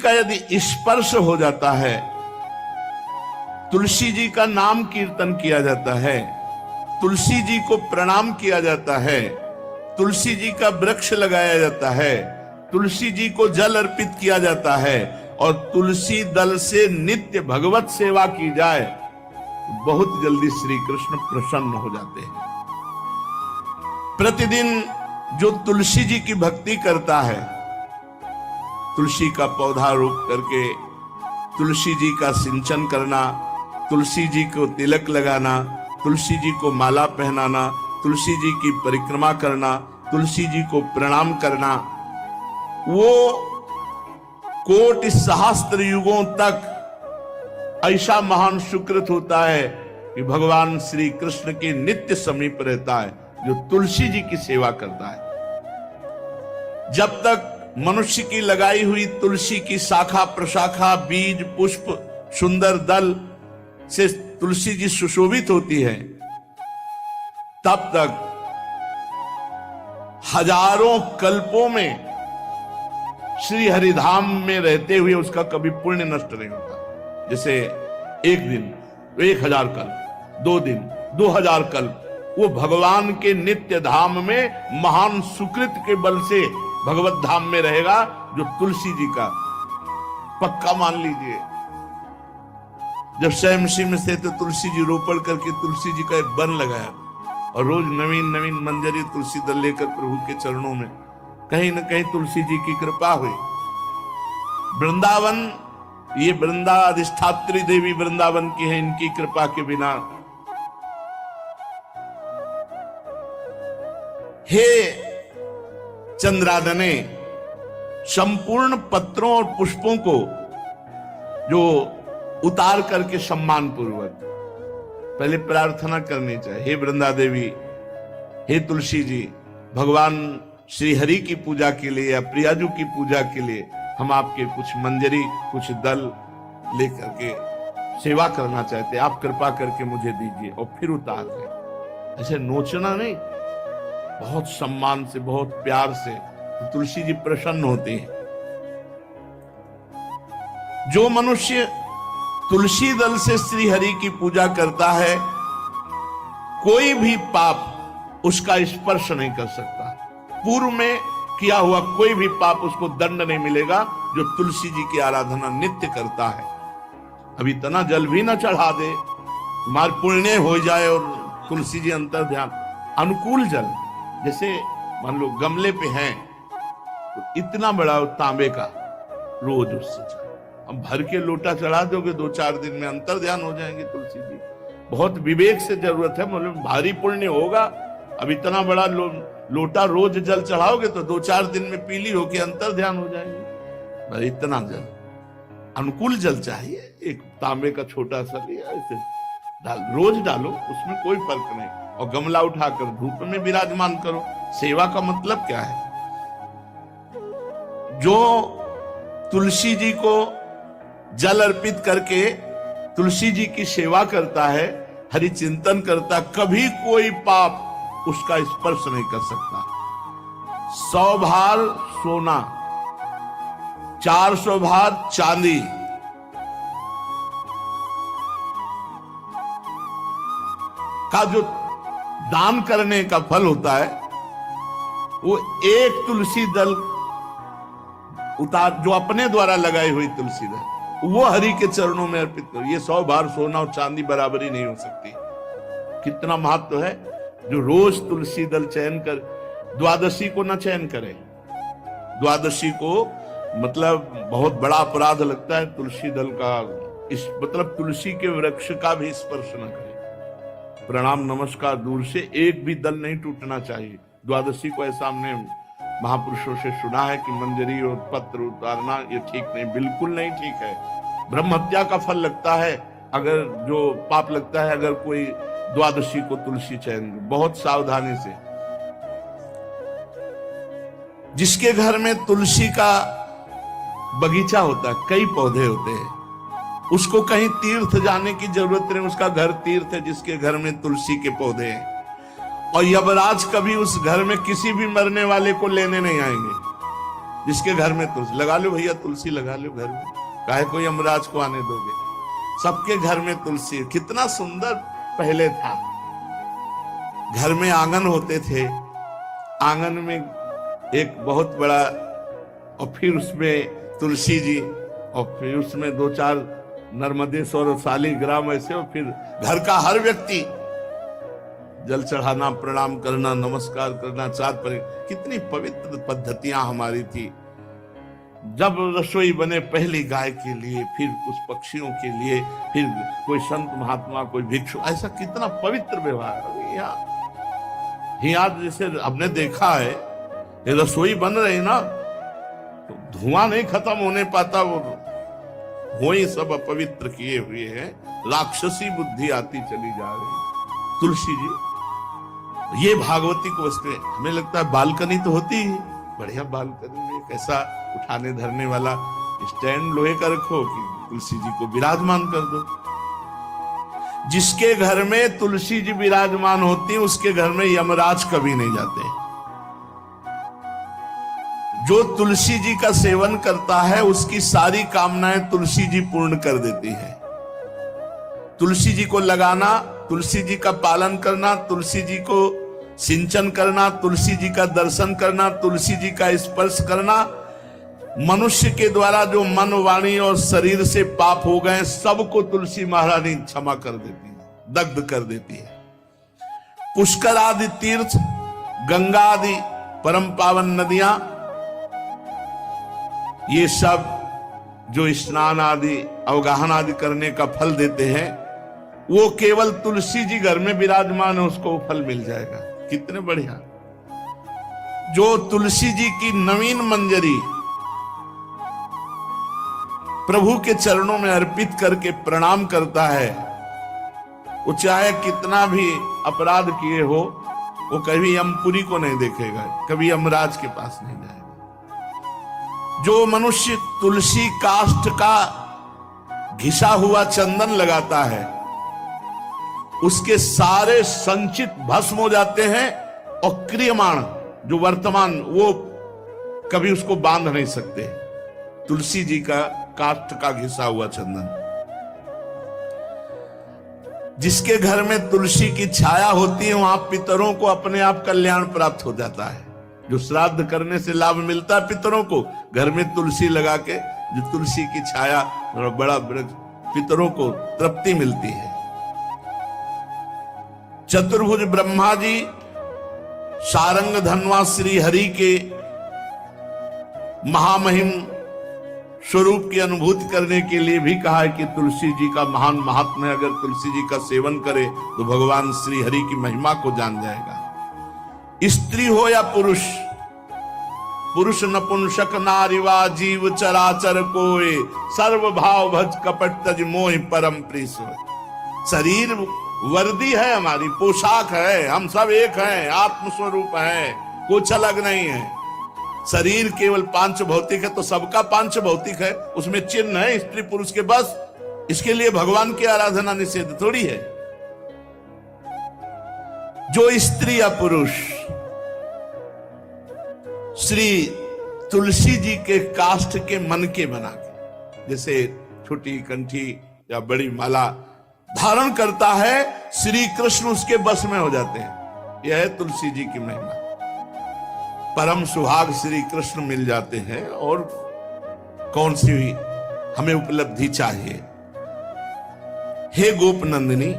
का यदि स्पर्श हो जाता है, तुलसी जी का नाम कीर्तन किया जाता है, तुलसी जी को प्रणाम किया जाता है, तुलसी जी का वृक्ष लगाया जाता है, तुलसी जी को जल अर्पित किया जाता है और तुलसी दल से नित्य भगवत सेवा की जाए, बहुत जल्दी श्री कृष्ण प्रसन्न हो जाते हैं। प्रतिदिन जो तुलसी जी की भक्ति करता है, तुलसी का पौधा रोप करके तुलसी जी का सिंचन करना, तुलसी जी को तिलक लगाना, तुलसी जी को माला पहनाना, तुलसी जी की परिक्रमा करना, तुलसी जी को प्रणाम करना, वो कोटि सहस्त्र युगों तक ऐसा महान सुकृत होता है कि भगवान श्री कृष्ण के नित्य समीप रहता है जो तुलसी जी की सेवा करता है। जब तक मनुष्य की लगाई हुई तुलसी की शाखा प्रशाखा, बीज, पुष्प, सुंदर दल से तुलसी जी सुशोभित होती है, तब तक हजारों कल्पों में श्री हरिधाम में रहते हुए उसका कभी पुण्य नष्ट नहीं होता। जैसे एक दिन 1000 कल्प, 2 दिन 2000 कल्प, वो भगवान के नित्य धाम में महान सुकृत के बल से भगवत धाम में रहेगा, जो तुलसी जी का पक्का मान लीजिए। जब स्वयं में से तो तुलसी जी रोपण करके तुलसी जी का एक वन लगाया और रोज नवीन नवीन मंजरी तुलसी दल लेकर प्रभु के चरणों में, कहीं न कहीं तुलसी जी की कृपा हुई। वृंदावन, ये वृंदा अधिष्ठात्री देवी वृंदावन की है, इनकी कृपा के बिना हे चंद्रादने संपूर्ण पत्रों और पुष्पों को जो उतार करके सम्मान पूर्वक पहले प्रार्थना करनी चाहिए, हे वृंदा देवी, हे तुलसी जी, भगवान श्री हरि की पूजा के लिए या प्रियाजू की पूजा के लिए हम आपके कुछ मंजरी, कुछ दल लेकर के सेवा करना चाहते हैं, आप कृपा करके मुझे दीजिए। और फिर उतार दें, ऐसे नोचना नहीं, बहुत सम्मान से, बहुत प्यार से, तो तुलसी जी प्रसन्न होती हैं। जो मनुष्य तुलसी दल से श्री हरि की पूजा करता है, कोई भी पाप उसका स्पर्श नहीं कर सकता। पूर्व में किया हुआ कोई भी पाप उसको दंड नहीं मिलेगा, जो तुलसी जी की आराधना नित्य करता है। अब इतना जल भी ना चढ़ा दे, तुम्हारे पुण्य हो जाए और तुलसी जी अंतर ध्यान, अनुकूल जल, जैसे मान लो गमले पे हैं तो इतना बड़ा तांबे का रोज उससे अब भर के लोटा चढ़ा दोगे, 2-4 दिन में अंतर ध्यान हो जाएंगे तुलसी जी। बहुत विवेक से जरूरत है, मतलब भारी पुण्य होगा। अब इतना बड़ा लोटा रोज जल चढ़ाओगे तो 2-4 दिन में पीली होके अंतर ध्यान हो जाएंगे। इतना जल, अनुकूल जल चाहिए। एक तांबे का छोटा सा लिया, ऐसे रोज डालो, उसमें कोई फर्क नहीं, और गमला उठाकर धूप में विराजमान करो। सेवा का मतलब क्या है? जो तुलसी जी को जल अर्पित करके तुलसी जी की सेवा करता है, हरि चिंतन करता, कभी कोई पाप उसका स्पर्श नहीं कर सकता। 100 भार सोना, 400 भार चांदी, का जो दान करने का फल होता है, वो एक तुलसी दल उतार, जो अपने द्वारा लगाई हुई तुलसी दल, वो हरि के चरणों में अर्पित करो। ये 100 भार सोना और चांदी बराबरी नहीं हो सकती। कितना महत्व है। जो रोज तुलसी दल चयन कर, द्वादशी को ना चयन करे, द्वादशी को मतलब बहुत बड़ा अपराध लगता है तुलसी दल का, इस मतलब तुलसी के वृक्ष का भी स्पर्श न करे। प्रणाम नमस्कार दूर से, एक भी दल नहीं टूटना चाहिए। द्वादशी को ऐसा हमने महापुरुषों से सुना है कि मंजरी और पत्र उतारना ये ठीक नहीं, बिल्कुल नहीं ठीक है। ब्रह्म हत्या का फल लगता है, अगर जो पाप लगता है अगर कोई द्वादशी को तुलसी चयन, बहुत सावधानी से। जिसके घर में तुलसी का बगीचा होता है, कई पौधे होते हैं, उसको कहीं तीर्थ जाने की जरूरत नहीं, उसका घर तीर्थ है जिसके घर में तुलसी के पौधे हैं। और यमराज कभी उस घर में किसी भी मरने वाले को लेने नहीं आएंगे। जिसके घर में तुलसी, लगा लो भैया तुलसी लगा लो घर में, काहे कोई यमराज को आने दोगे। सबके घर में तुलसी, कितना सुंदर पहले था। घर में आंगन होते थे, आंगन में एक बहुत बड़ा, और फिर उसमें तुलसी जी, और फिर उसमें 2-4 नर्मदेश्वर शालिग्राम ऐसे, और फिर घर का हर व्यक्ति जल चढ़ाना, प्रणाम करना, नमस्कार करना, चार पर। कितनी पवित्र पद्धतियां हमारी थी। जब रसोई बने पहली गाय के लिए, फिर कुछ पक्षियों के लिए, फिर कोई संत महात्मा, कोई भिक्षु, ऐसा कितना पवित्र व्यवहार। यहाँ जैसे हमने देखा है, ये रसोई बन रही ना, तो धुआं नहीं खत्म होने पाता, वो ही सब अपवित्र किए हुए हैं, राक्षसी बुद्धि आती चली जा रही। तुलसी जी, ये भागवती को वस्तु है। हमें लगता है बालकनी तो होती ही, बढ़िया बालकनी में एक ऐसा उठाने धरने वाला स्टैंड लोहे का रखो कि तुलसी जी को विराजमान कर दो। जिसके घर में तुलसी जी विराजमान होती है, उसके घर में यमराज कभी नहीं जाते। जो तुलसी जी का सेवन करता है, उसकी सारी कामनाएं तुलसी जी पूर्ण कर देती है। तुलसी जी को लगाना, तुलसी जी का पालन करना, तुलसी जी को सिंचन करना, तुलसी जी का दर्शन करना, तुलसी जी का स्पर्श करना, मनुष्य के द्वारा जो मन, वाणी और शरीर से पाप हो गए, सबको तुलसी महारानी क्षमा कर देती है, दग्ध कर देती है। पुष्कर आदि तीर्थ, गंगा आदि परम पावन नदियां, ये सब जो स्नान आदि, अवगाहन आदि करने का फल देते हैं, वो केवल तुलसी जी घर में विराजमान है, उसको फल मिल जाएगा। कितने बढ़िया। जो तुलसी जी की नवीन मंजरी प्रभु के चरणों में अर्पित करके प्रणाम करता है, वो चाहे कितना भी अपराध किए हो, वो कभी यमपुरी को नहीं देखेगा, कभी यमराज के पास नहीं जाएगा। जो मनुष्य तुलसी काष्ठ का घिसा हुआ चंदन लगाता है, उसके सारे संचित भस्म हो जाते हैं, और क्रियमाण जो वर्तमान, वो कभी उसको बांध नहीं सकते। तुलसी जी का काष्ठ का घिसा हुआ चंदन। जिसके घर में तुलसी की छाया होती है, वहां पितरों को अपने आप कल्याण प्राप्त हो जाता है। जो श्राद्ध करने से लाभ मिलता है पितरों को, घर में तुलसी लगा के, जो तुलसी की छाया, बड़ा पितरों को तृप्ति मिलती है। चतुर्भुज ब्रह्मा जी सारंग धनवा श्री हरि के महामहिम स्वरूप की अनुभूति करने के लिए भी कहा है कि तुलसी जी का महान महात्म्य, अगर तुलसी जी का सेवन करे तो भगवान श्री हरि की महिमा को जान जाएगा। स्त्री हो या पुरुष, पुरुष नपुंसक नारीवा जीव चराचर कोय, सर्व भाव भज कपट तज मोहि परम प्रिय सोय। शरीर वर्दी है, हमारी पोशाक है, हम सब एक हैं, आत्मस्वरूप है, कुछ अलग नहीं है। शरीर केवल पांच भौतिक है, तो सबका पांच भौतिक है, उसमें चिन्ह है स्त्री पुरुष के, बस। इसके लिए भगवान की आराधना निषेध थोड़ी है। जो स्त्री या पुरुष श्री तुलसी जी के काष्ठ के मन के बना के, जैसे छोटी कंठी या बड़ी माला धारण करता है, श्री कृष्ण उसके बस में हो जाते हैं। यह है तुलसी जी की महिमा। परम सुहाग श्री कृष्ण मिल जाते हैं, और कौन सी हमें उपलब्धि चाहिए। हे गोप नंदिनी,